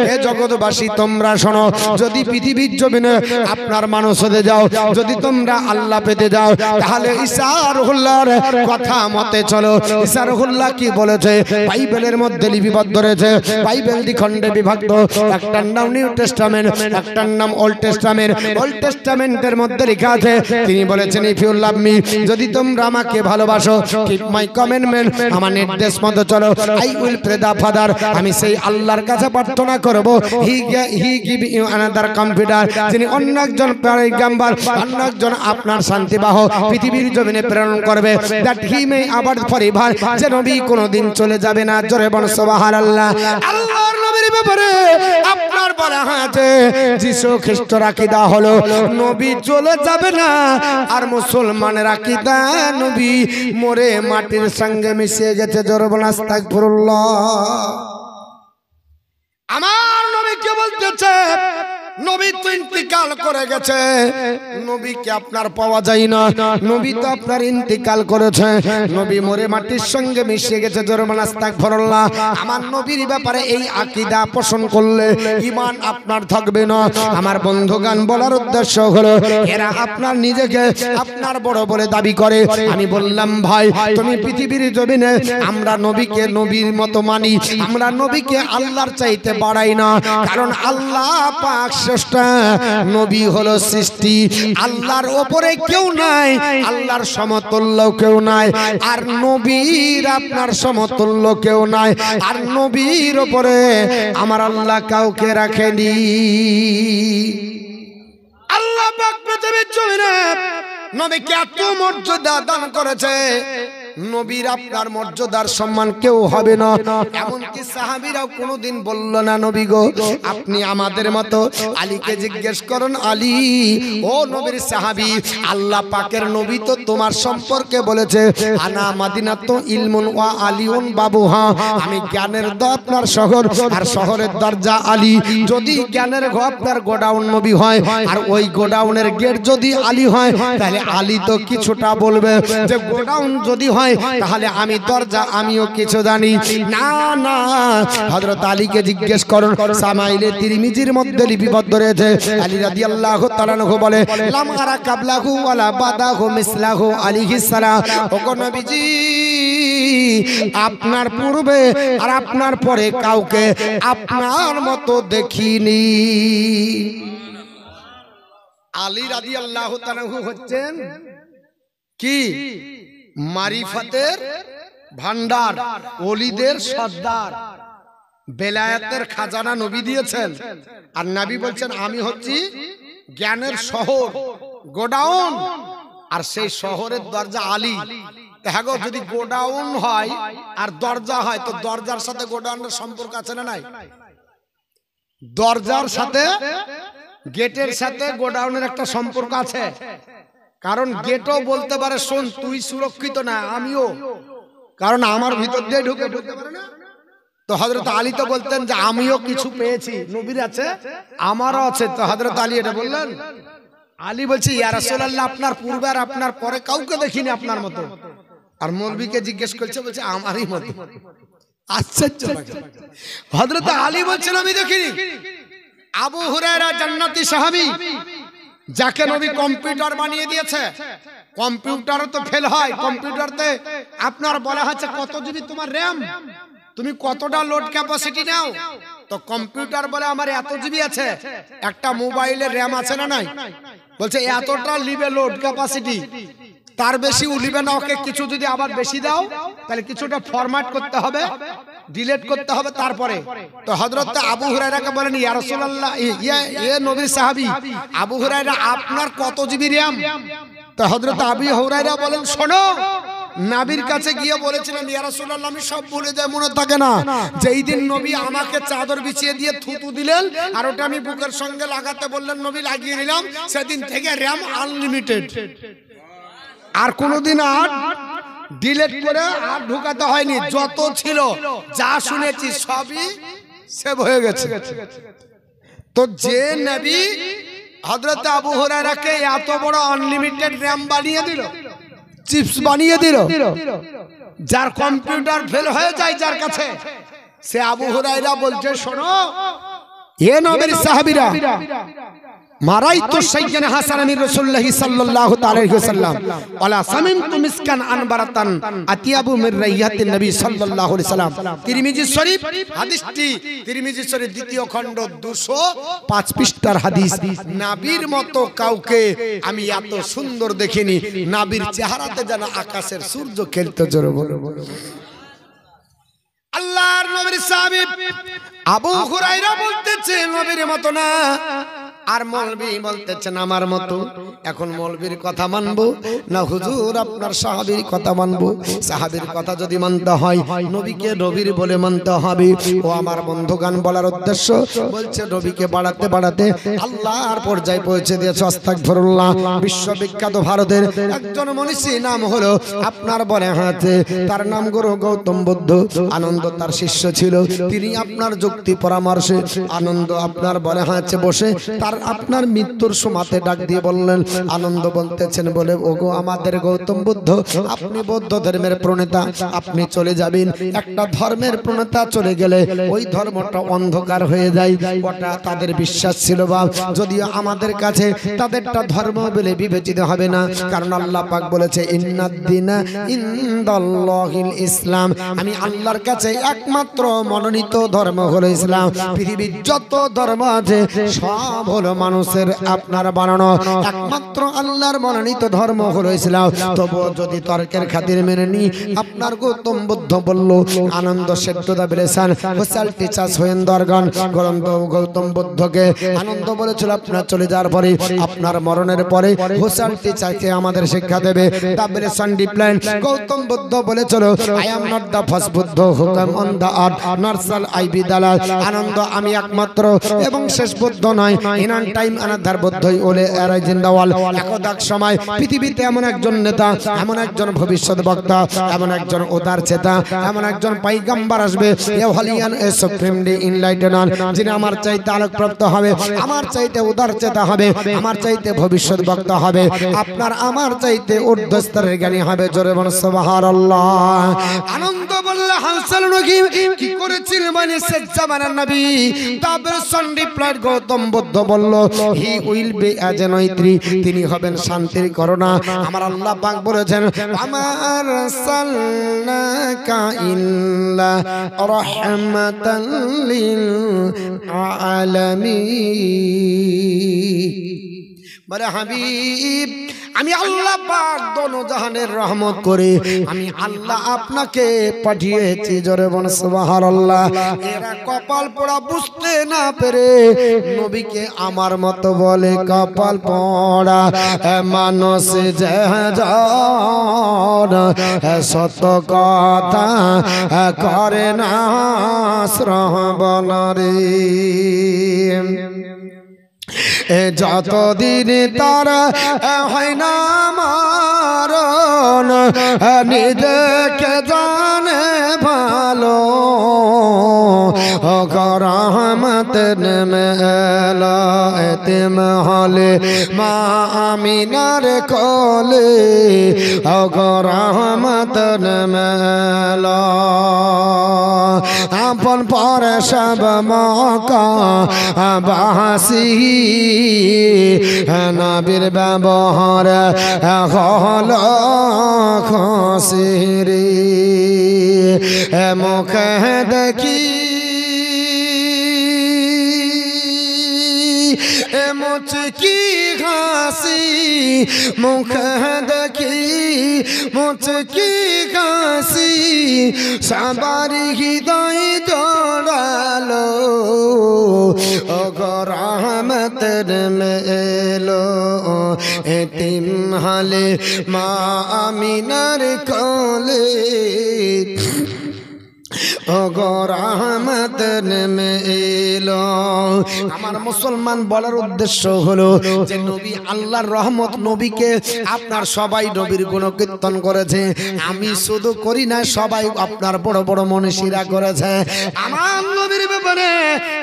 হে জগৎবাসী তোমরা শোনো, যদি পৃথিবীর জমিনে আপনার মানুষ হতে যাও, যদি তোমরা আল্লাহ পেতে যাও, তাহলে ঈসা রুহুল্লাহর কথা মতে চলো। ঈসা রুহুল্লাহ কি বলেছে বাইবেলের মধ্যে লিপিবদ্ধ রয়েছে। বাইবেল দ্বিখণ্ডে বিভক্ত, একটার নাম নিউ টেস্টামেন্ট, একটার নাম ওল্ড টেস্টামেন্ট। ওল্ড টেস্টামেন্টের মধ্যে লেখা আছে, তিনি বলেছেন ইফ ইউ লাভ মি, যদি তোমরা আমাকে ভালোবাসো, কিপ মাই কমান্ডমেন্ট, আমার নির্দেশ মতো চলো, I will pray the father, আমি সেই আল্লাহর কাছে প্রার্থনা করব, he give you another computer, যিনি অন্য একজন পয়গম্বর, অন্য একজন আপনার শান্তিবাহ পৃথিবীর জমিনে প্রেরণ করবে, দ্যাট হি মে আবার ফরএভার, যে নবী কোনোদিন চলে যাবে না। জোরে বল সুবহানাল্লাহ। আল্লাহর নবীর ব্যাপারে আপনার বলা আছে যিশু খ্রিস্টের আকীদা হলো নবী চলে যাবে না, আর মুসলমানের আকীদা নবী মরে মাটির সঙ্গে মিশে গেছে। জোরে বল আস্তাগফিরুল্লাহ। আমার নবী কে বলতেছে নবী তো ইন্তিকাল করে গেছে, নবীকে আপনার পাওয়া যায় না, নবী তো আপনার ইন্তিকাল করেছে, নবী মরে মাটির সঙ্গে মিশে গেছে। জোরে বল আস্তাগফিরুল্লাহ। আমার নবীর ব্যাপারে এই আকীদা পোষণ করলে ঈমান আপনার থাকবে না। আমার বন্ধুগান বলার উদ্দেশ্য হলো এরা আপনার নিজেকে আপনার বড় বলে দাবি করে। আমি বললাম ভাই তুমি পৃথিবীর জমিনে আমরা নবীকে নবীর মতো মানি, আমরা নবীকে আল্লাহর চাইতে বাড়াই না, কারণ আল্লাহ পাক স্রষ্টা, নবী হলো সৃষ্টি, আল্লাহর উপরে কেউ নাই, আল্লাহর সমতুল্য কেউ নাই, আর নবীর আপনার সমতুল্য কেউ নাই, আর নবীর উপরে আমার আল্লাহ কাউকে রাখেনি। আল্লাহ পাক পৃথিবীর জমিনে নবীকে এত মর্যাদা দান করেছে, নবীর আপনার মর্যাদার সম্মান কেউ হবে না। এমনকি সাহাবীরাও কোনোদিন বলল না নবী গো আপনি আমাদের মতো। আলীকে জিজ্ঞেস করুন, আলী ও নবীর সাহাবী, আল্লাহ পাকের নবী তো তোমার সম্পর্কে বলেছে আনা মাদিনাতু ইলমুন ওয়া আলিউন বাবুহা, আমি জ্ঞানের আপনার শহর, আর শহরের দরজা আলী। যদি জ্ঞানের আপনার গোডাউন নবী হয়, আর ওই গোডাউনের গেট যদি আলী হয়, তাহলে আলী তো কিছুটা বলবে যে গোডাউন যদি হয় তাহলে আমি দরজা, আমিও কিছু জানি না। না, হযরত আলীকে জিজ্ঞেস করুন, সামাইলে তিরমিজির মধ্যে লিপিবদ্ধ রয়েছে, আলী রাদিয়াল্লাহু তাআলা আনহু বলে লাম আরা কাবলাহু ওয়ালা বাদাহু মিসলাহু আলাইহিস সালাম, ওগো নবীজি আপনার পূর্বে আর আপনার পরে কাউকে আপনার মতো দেখিনি। আলী রাদিয়াল্লাহু তাআলা আনহু হচ্ছেন কি মারিফাতের ভান্ডার, ওলিদের সর্দার, বেলায়েতের খাজানা নবী দিয়েছেন। আর নবী বলছেন আমি হচ্ছি জ্ঞানের শহর, গোডাউন, আর সেই শহরের দরজা আলী। হ্যাঁ গো, যদি গোডাউন হয় আর দরজা হয় তো দরজার সাথে গোডাউনের সম্পর্ক আছে না নাই? দরজার সাথে গেটের সাথে গোডাউনের একটা সম্পর্ক আছে, কারণ গেটও বলতে পারে শোন তুই সুরক্ষিত না, আমিও, কারণ আমার ভিতর দিয়ে ঢুকে ঢুকতে পারে না। তো হযরত আলী তো বলতেন যে আমিও কিছু পেয়েছি, নবীর আছে আমারও আছে। তো হযরত আলী এটা বললেন, আলী বলছে ইয়া রাসূলুল্লাহ আপনার পূর্বে আর আপনার পরে কাউকে দেখিনি আপনার মতো। আর মৌলবীকে জিজ্ঞেস করছে, বলছে আমারই মতো। আশ্চর্য লাগে। হযরত আলী বলছেন আমি দেখিনি। আবু হুরায়রা জান্নাতি সাহাবী, যাকে নবী কম্পিউটার বানিয়ে দিয়েছে। কম্পিউটারও তো ফেল হয়, কম্পিউটারতে আপনার বলা হচ্ছে কত জিবি তোমার র‍্যাম, তুমি কতটা লোড ক্যাপাসিটি নাও, তো কম্পিউটার বলে আমার এত জিবি আছে। একটা মোবাইলের র‍্যাম আছে না নাই, বলছে এতটা লিবে লোড ক্যাপাসিটি, তার বেশি উলিবে না, ওকে কিছু যদি আবার বেশি দাও তাহলে কিছুটা ফরম্যাট করতে হবে, ডিলিট করতে হবে তারপরে। তো হযরত আবু হুরায়রাকে বলেন ইয়া রাসূলুল্লাহ, ইয়ে নবীর সাহাবী আবু হুরায়রা আপনার কত জিবি র‍্যাম? তো হযরত আবু হুরায়রা বলেন শোনো, নবীর কাছে গিয়ে বলেছিলেন ইয়া রাসূলুল্লাহ আমি সব ভুলে যাই, মনে থাকে না যেই দিন নবী আমাকে চাদর বিছিয়ে দিয়ে থুতু দিলেন আর ওটা আমি বুকের সঙ্গে লাগাতে বললেন, নবী লাগিয়ে নিলাম, সেদিন থেকে র‍্যাম আনলিমিটেড, আর কোনোদিন আর ডিলিট করে আর ঢুকাতে হয়নি। যত ছিল যা শুনেছি সবই সেভ হয়ে গেছে। তো যে নবী হযরত আবু হুরায়রাকে এত বড় আনলিমিটেড র‍্যাম বানিয়ে দিল, চিপস বানিয়ে দিল, যার কম্পিউটার ফেল হয়ে যায় যার কাছে, সে আবু হুরায়রা বলছে শোনো এ নবীর সাহাবীরা, মারাইতু সাইয়্যিদানা হাসান মির রাসূলুল্লাহি সাল্লাল্লাহু আলাইহি ওয়াসাল্লাম ওয়ালা সামিনতু মিসকান আনবারাতান আতিয়াবু মির রাইয়াতিন নবী সাল্লাল্লাহু আলাইহি ওয়াসাল্লাম। তিরমিজি শরীফ হাদিসটি, তিরমিজি শরীফ দ্বিতীয় খণ্ড 205 পৃষ্ঠার হাদিস। নবীর মতো কাউকে আমি এত সুন্দর দেখিনি, নবীর চেহারাতে যেন আকাশের সূর্য খেলতে জোরে বলো। আল্লাহর নবীর সাহাবী আবু হুরায়রা বলতেছে নবীর মতো না, আর মৌলবি বলতেছেন আমার মতো। এখন মৌলবীর কথা মানবো না হুজুর আপনার সাহাবীর কথা মানবো? সাহাবীর কথা যদি মানতে হয় নবীকে নবীর বলে মানতে হবে। ও আমার বন্ধুগান, বলার উদ্দেশ্য বলছে নবীকে বাড়াতে বাড়াতে আল্লাহর পর্যায়ে পৌঁছে দিয়েছে। আস্তাগফিরুল্লাহ। বিশ্ববিখ্যাত ভারতের একজন মনীষী নাম হলো আপনার বলে হাতে, তার নাম গুরু গৌতম বুদ্ধ। আনন্দ তার শিষ্য ছিল। তিনি আপনার যুক্তি পরামর্শে আনন্দ আপনার বলে হাতে বসে তার আপনার মৃত্যুর সময়তে ডাক দিয়ে বললেন, আনন্দ বলতেছেন বলে, ওগো আমাদের গৌতম বুদ্ধ, আপনি বৌদ্ধ ধর্মের প্রণেতা, আপনি চলে যাবেন। একটা ধর্মের প্রণেতা চলে গেলে ওই ধর্মটা অন্ধকার হয়ে যায়, ওটা তাদের বিশ্বাস ছিল। বা যদিও আমাদের কাছে তাদেরটা ধর্ম বলে বিবেচিত হবে না, কারণ আল্লাহ পাক বলেছে ইন্নাদ-দীনা ইনদাল্লাহিল ইসলাম, আমি আল্লাহর কাছে একমাত্র মনোনীত ধর্ম হলো ইসলাম। পৃথিবীর যত ধর্ম আছে সব হলো মানুষের আপনার বানানো, একমাত্র আল্লাহর মনোনীত ধর্ম হলো ইসলাম। তবু যদি তর্কের খাতির মেনে নি, আপনার গৌতম বুদ্ধ বলল, আনন্দ সেট্টুদা বলেছেন হোসাল টিচার্স হয়েন্দরগণ গ্রন্থ গৌতম বুদ্ধকে আনন্দ বলেছিল আপনার চলে যাওয়ার পরে, আপনার মরণের পরে হোসাল টিচারকে আমাদের শিক্ষা দেবে। তা বলেছেন ডিপ্লাইন গৌতম বুদ্ধ বলেছিল, I am not the first Buddha who come on the earth not shall I be the last. Ananda আমি একমাত্র এবং শেষ বুদ্ধ নয়, ইনান টাইম আনাদার বুদ্ধই ওলে অ্যারাইজ ইন দ্য ওয়ার্ল্ড। একদাক সময় পৃথিবীতে এমন একজন নেতা, এমন একজন ভবিষ্যৎ বক্তা, এমন একজন উদার চেতা, এমন একজন পয়গম্বর আসবে, এ হলিয়ান এ সুপ্রিমলি ইনলাইটেনার, যিনি আমার চাইতে আলোকপ্রাপ্ত হবে, আমার চাইতে উদার চেতা হবে, আমার চাইতে ভবিষ্যৎ বক্তা হবে, আপনার আমার চাইতে ঊর্ধ্বস্তরের জ্ঞানী হবে। জোরে বল সুবহানাল্লাহ। আনন্দ বলল হাসান নবী কি করেছিল মানে শেষ জামানার নবী? তারপর সন্ডি প্লাট গৌতম বুদ্ধ বলল, he will be as a Maitreya, তিনি হবেন শান্তির করোনা। আমার আল্লাহ পাক বলেছেন, আমার সাল্লাকা ইল্লা রাহমাতাল লিল আলামিন। বলে হাবিব, আমি আল্লাহ পাক দোনো জাহানের রহমত করে আমি আল্লাহ আপনাকে পাঠিয়েছি। জোরে বল সুবহানাল্লাহ। এরা কপাল পোড়া বুঝতে না পেরে নবীকে আমার মতো বলে কপাল পোড়া মানুষ যে সত কথা করে না শ্রবণ রে। যতদিন তার হয় না মারণ, নিজেকে জানে ভালো, রহমত নেমে এলো এতিম হলে মা আমিনার কোলে, রহমত নেমে এলো। আপন পরে সব মকা বাসি, নবীর ব্যবহার হলো খুশিরে। মুখে দেখি মুচকি হাসি, মুখে দেখি মুচকি হাসি, সবার হৃদয় জোড়ালো, ও রহমত মেলো এতিম হলে মা আমিনার কোলে, আমার মুসলমান বলার উদ্দেশ্য হলো যে নবী আল্লাহর রহমত, নবীকে আপনার সবাই নবীর গুণকীর্তন করেছে, আমি শুধু করি না, সবাই আপনার বড় বড় মনীষীরা করেছে। আমার নবীর ব্যাপারে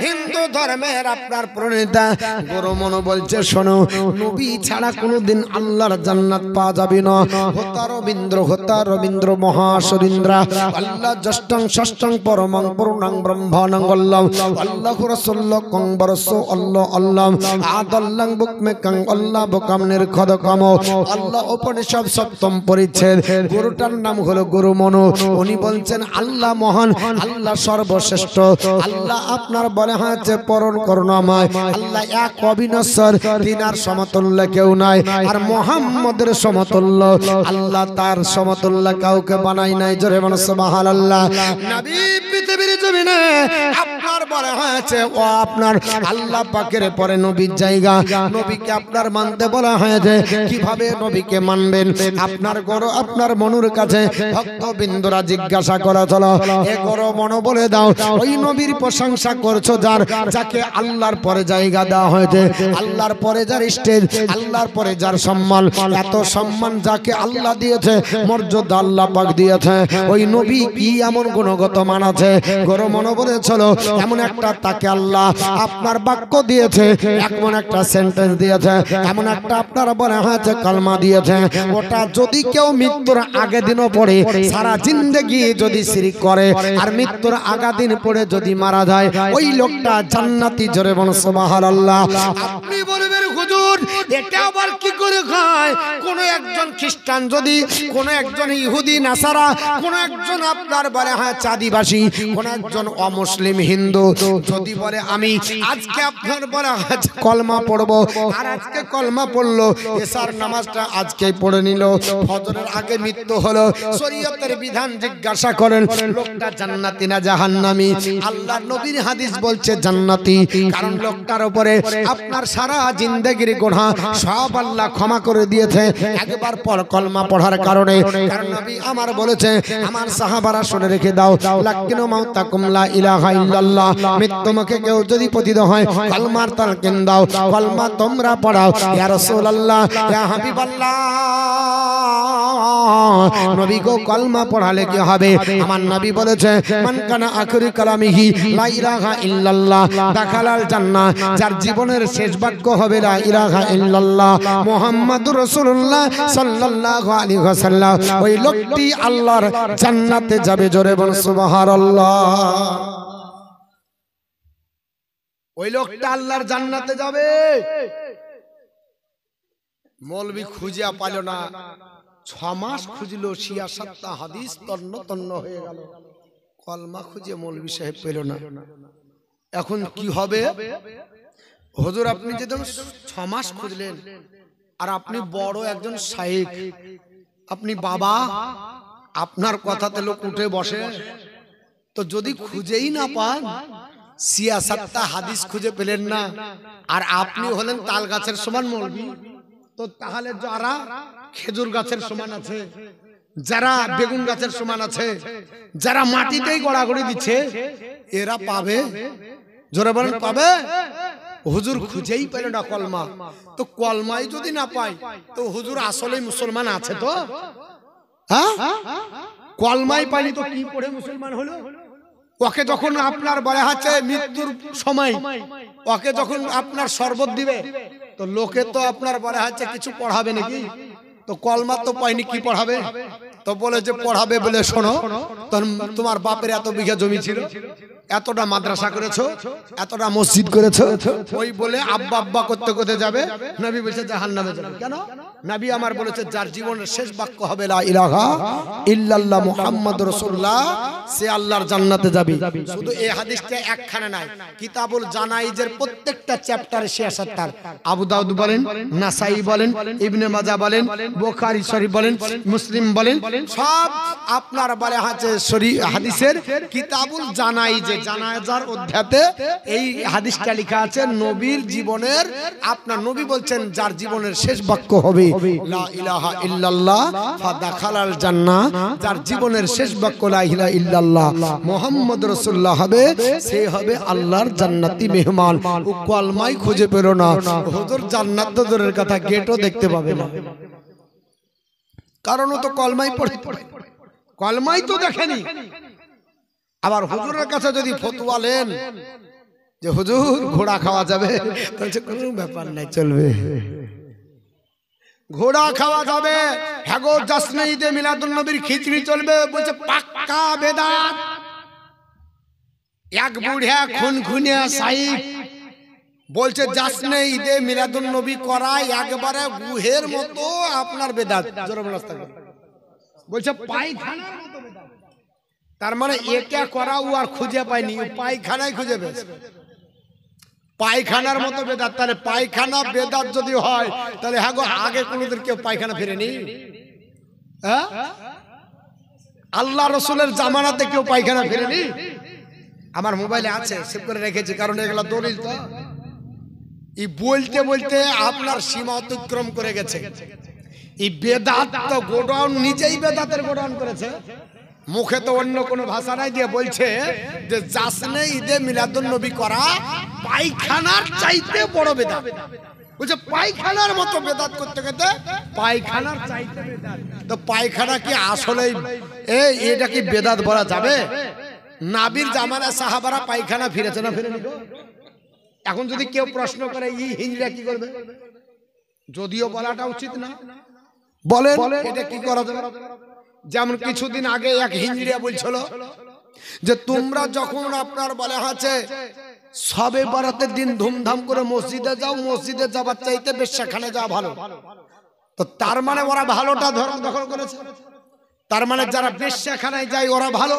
হিন্দু ধর্মের আপনার প্রণেতা গুরু মনো বলছে, শোনো, নবী ছাড়া কোনোদিন আল্লাহর জান্নাত পাওয়া যাবে না। হতা রবীন্দ্র মহাসরিন্দ্রা আল্লাহ জ্যেষ্ঠং ষষ্ঠং শ্রেষ্ঠং পরমং পূর্ণং ব্রহ্মাণং আল্লাহ আল্লাহু রাসূলুল্লাহং বরসু আল্লাহ আল্লাহ আদাল্লাং বুকমেকাং আল্লাহ বুকাম নির্খদকাম আল্লাহ উপনিষদ সপ্তম পরিচ্ছেদ। গুরুটার নাম হলো গুরু মনু। উনি বলছেন আল্লাহ মহান, আল্লাহ সর্বশ্রেষ্ঠ, আল্লাহ আপনার বলে হয়েছে পরম করুণাময়, আল্লাহ এক অবিনশ্বর, তিনার সমতুল্য কেউ নাই। আর মুহাম্মদের সমতুল্য আল্লাহ তার সমতুল্য কাউকে বানাই নাই। জোরে বলো সুবহানাল্লাহ। নবী পৃথিবীর জমিনে আপনার বলে হয়েছে ও আপনার আল্লাহ পাকের পরে নবীর জায়গা। নবীকে আপনার মানতে বলা হয়েছে। কিভাবে নবীকে মানবেন? আপনার গরু আপনার মনুর কাছে ভক্তবৃন্দরা জিজ্ঞাসা করা চলো, এ গরু মনো বলে দাও ওই নবীর প্রশংসা করছো যার, যাকে আল্লাহর পরে জায়গা দেওয়া হয়েছে, আল্লাহর পরে যার স্টেজ, আল্লাহর পরে যার সম্মান, এত সম্মান যাকে আল্লাহ দিয়েছে, মর্যাদা আল্লাহ পাক দিয়েছে, ওই নবী কি এমন গুণগত মান আছে? গরু মনো বলেছিল এমন একটা তাকে আল্লাহ আপনার বাক্য দিয়েছে, এমন একটা সেন্টেন্স দিয়েছে, এমন একটা আপনার বলা হয়েছে কালমা দিয়েছে, ওটা যদি কেউ মৃত্যুর আগে দিনও পড়ে সারা জিন্দেগি যদি শিরক করে আর মৃত্যুর আগা দিন পড়ে যদি মারা যায় ওই লোকটা জান্নাতি। জোরে বলো সুবহানাল্লাহ। আপনি বলবেন হুজুর এটা আবার কি করে খায়? কোন একজন খ্রিস্টান যদি, কোন একজন ইহুদি নাসারা, কোন একজন আপনার বলে হ্যাঁ আদিবাসী, কোন একজন অমুসলিম হিন্দু যদি বলে আমি আজকে আপনার বলে কলমা পড়বো, আর আজকে কলমা পড়লো, এশার নামাজটা আজকেই পড়ে নিল, ফজরের আগে মৃত্যু হলো, শরীয়তের বিধান জিজ্ঞাসা করেন লোকটা জান্নাতি না জাহান্নামী? আল্লাহর নবীর হাদিস বলছে জান্নাতি। কারণ লোকটার উপরে আপনার সারা জিন্দেগির গুনাহ সব আল্লাহ ক্ষমা করে দিয়েছে একবার পর কলমা পড়ার কারণে। কারণ নবী আমার বলেছে, আমার সাহাবারা শুনে রেখে দাও, লাকিনু মাউতাকুম লা ইলাহা ইল্লাল্লাহ, মৃত্যু মুখে কেউ যদি পতিত হয় কলমার তালকিন দাও, কলমা তোমরা পড়াও। ইয়া রাসূলুল্লাহ, ইয়া হাবিবাল্লাহ, নবী গো কলমা পড়ালে কি হবে? আমার নবী বলেছে মান কানা আখিরু কালামিহি লা ইলাহা ইল্লাল্লাহ দাখালাল জান্নাহ, যার জীবনের শেষ বাক্য হবে লা ইলাহা ইল্লাল্লাহ মুহাম্মাদুর রাসূলুল্লাহ সাল্লাল্লাহু আলাইহি ওয়াসাল্লাম, ওই লোকটি আল্লাহর জান্নাতে যাবে। জোরে বল সুবহানাল্লাহ। ওই লোকটা আল্লাহর জান্নাতে যাবে। মৌলবি খুঁজে পাইল না, 6 মাস খুঁজলো, 66টা হাদিস তন্ন তন্ন হয়ে গেল, কলমা খুঁজে মৌলবি সাহেব পেল না। এখন কি হবে? হুজুর আপনি যে 6 মাস খুঁজলেন, আর আপনি বড় একজন শাইখ, আপনি বাবা, আপনার কথাতে লোক উঠে বসে, তো যদি খুঁজেই না পান, 66টা হাদিস খুঁজে পেলেন না, আর আপনি হলেন তাল গাছের সমান মৌলবি, তো তাহলে যারা খেজুর গাছের সমান আছে, যারা বেগুন গাছের সমান আছে, যারা মাটিতেই গড়াগড়ি দিচ্ছে, এরা পাবে? জোরে বলেন পাবে? হুজুর খুঁজেই পেল না কলমা, তো কলমাই যদি না পাই তো হুজুর আসলে মুসলমান আছে তো? হ্যাঁ, কলমাই পাইনি তো কি পড়ে মুসলমান হলো? ওকে যখন আপনার বলা হচ্ছে মৃত্যুর সময়, ওকে যখন আপনার শরবত দিবে, তো লোকে তো আপনার বলা হচ্ছে কিছু পড়াবে নাকি? তো কলমা তো পাইনি, কি পড়াবে? তো বলে যে পড়াবে বলে শোনো, তোমার বাপের এত বিঘা জমি ছিল, এতটা মাদ্রাসা করেছো, এতটা মসজিদ করেছো, ওই বলে আব্বা আব্বা করতে করতে যাবে, নবী বলেছে জাহান্নামে যাবে। কেন? নবী আমার বলেছে যার জীবনের শেষ বাক্য হবে লা ইলাহা ইল্লাল্লাহ মুহাম্মাদুর রাসূলুল্লাহ, সে আল্লাহর জান্নাতে যাবে। শুধু এই হাদিসটা একখানে নাই, কিতাবুল জানাইজের প্রত্যেকটা চ্যাপ্টারে 66টা, আবু দাউদ বলেন, নাসাই বলেন, ইবনে মাজাহ বলেন, বুখারী শরীফ বলেন, মুসলিম বলেন, সব আপনার বলে আছে শরীফ হাদিসের কিতাবুল জানাইজে, জানাজার অধ্যায়ে এই হাদিসটা লেখা আছে। নবীর জীবনের, আপনার নবী বলছেন যার জীবনের শেষ বাক্য হবে লা ইলাহা ইল্লাল্লাহ ফাদাখালাল জান্নাহ, যার জীবনের শেষ বাক্য লা ইলাহা ইল্লাল্লাহ মুহাম্মদ রাসূলুল্লাহ হবে, সে হবে আল্লাহর জান্নাতি মেহমান। ও কলমাই খুঁজে পেল না, হুজুর জান্নাত তো দূরের কথা, গেটও দেখতে পাবে না, কারণ ও তো কলমাই পড়ে, কলমাই তো দেখেনি। আবার হুজুরের কাছে যদি ফতোয়া নেন যে হুজুর ঘোড়া খাওয়া যাবে, বলছে কোনো ব্যাপার নাই, চলবে, ঘোড়া খাওয়া যাবে। হ্যাঁ গো জাসনে ঈদে মিলাদুন নবীর খিচড়ি চলবে, বলছে পাক্কা বেদাত। এক বুড়া খুনখুনিয়া সাইক বলছে যাসনে ঈদে মিলাদুন নবী করায় একবারে গুহের মতো আপনার বেদাত। জোরে বলো আস্তাগফিরুল্লাহ। বলছে পায়খানার মতো বেদাত। তার মানে এটা করা ও আর খুঁজে পায়নি, পায়খানায় খুঁজে পেয়েছে। পায়খানার মতো বেদাত। তাহলে পায়খানা বেদাত যদি হয় তাহলে হ্যাঁ গো, আগে কোনোদিন কেউ পায়খানা ফেরেনি? হ্যাঁ, আল্লাহ রসুলের জামানাতে কেউ পায়খানা ফেরেনি? আমার মোবাইলে আছে, সেভ করে রেখেছি, কারণ এগুলা দলিল। তো এই বলতে বলতে আপনার সীমা অতিক্রম করে গেছে। এই বেদাত তো গোডাউন, নিজেই বেদাতের গোডাউন করেছে। মুখে তো অন্য কোনো ভাষা নাই, দিয়ে বলছে যে জাসনে ঈদে মিলাদুন নবী করা পায়খানার চাইতে বড় বেদাত। বলছে পায়খানার মতো বেদাত করতে করতে পায়খানার চাইতে বেদাত। তো পায়খানা কি আসলেই এটা কি বেদাত বলা যাবে? নাবির জামানায় সাহাবারা পায়খানা ফিরেছে না ফিরেনি? এখন যদি কেউ প্রশ্ন করে এই হিজড়া কি করবে? যদিও বলাটা উচিত না, বলেন এটা কি করা যাবে? যেমন কিছুদিন আগে এক হিজড়িয়া বলছিল যে তোমরা যখন আপনার বলে আছে সবে বরাতের দিন ধুমধাম করে মসজিদে যাও, মসজিদে যাবার চাইতে বেশ্যাখানে যাওয়া ভালো। তো তার মানে ওরা ভালোটা দখল করেছে। তার মানে যারা বেশ্যাখানায় যায় ওরা ভালো।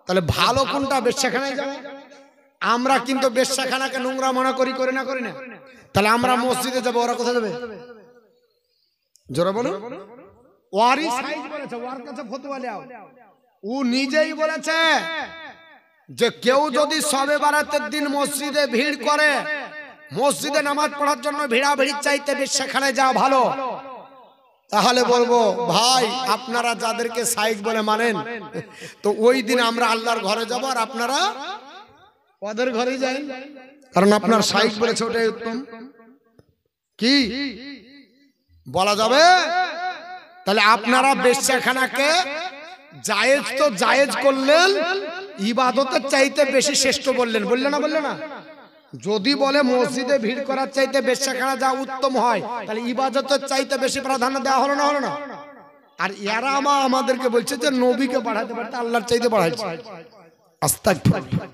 তাহলে ভালো কোনটা? বেশ্যাখানায় যাওয়া। আমরা কিন্তু বেশ্যাখানাকে নোংরা মনে করি, করি না? তাহলে আমরা মসজিদে যাবো, ওরা কোথায় যাবে? জোরে বলো। ওয়ারি সাইজ বলেছে, ওর কাছে ফতোয়া নাও। ও নিজেই বলেছে যে কেউ যদি সবে বরাতের দিন মসজিদে ভিড় করে, মসজিদে নামাজ পড়ার জন্য ভিড়াভিড়ির চাইতে বেশ্যাখানায় যাওয়া ভালো। তাহলে বলবো ভাই, আপনারা যাদেরকে সাইক বলে মানেন, তো ওই দিন আমরা আল্লাহর ঘরে যাব আর আপনারা ওদের ঘরে যান, কারণ আপনার সাইক বলেছে ওটাই উত্তম। কি বলা যাবে? তাহলে আপনারা বেশ্যাখানাকে জায়েজ তো জায়েজ করলেন, ইবাদতের চাইতে বেশি শ্রেষ্ঠ বললেন। বললে না? যদি বলে মসজিদে ভিড় করার চাইতে বেশ্যাখানা যা উত্তম হয়, তাহলে ইবাদতের চাইতে বেশি প্রাধান্য দেওয়া হলো না? আর এরা আমাদেরকে বলছে যে নবীকে বাড়াতে পারতে আল্লাহর চাইতে বাড়াইছে। আস্তাগফিরুল্লাহ।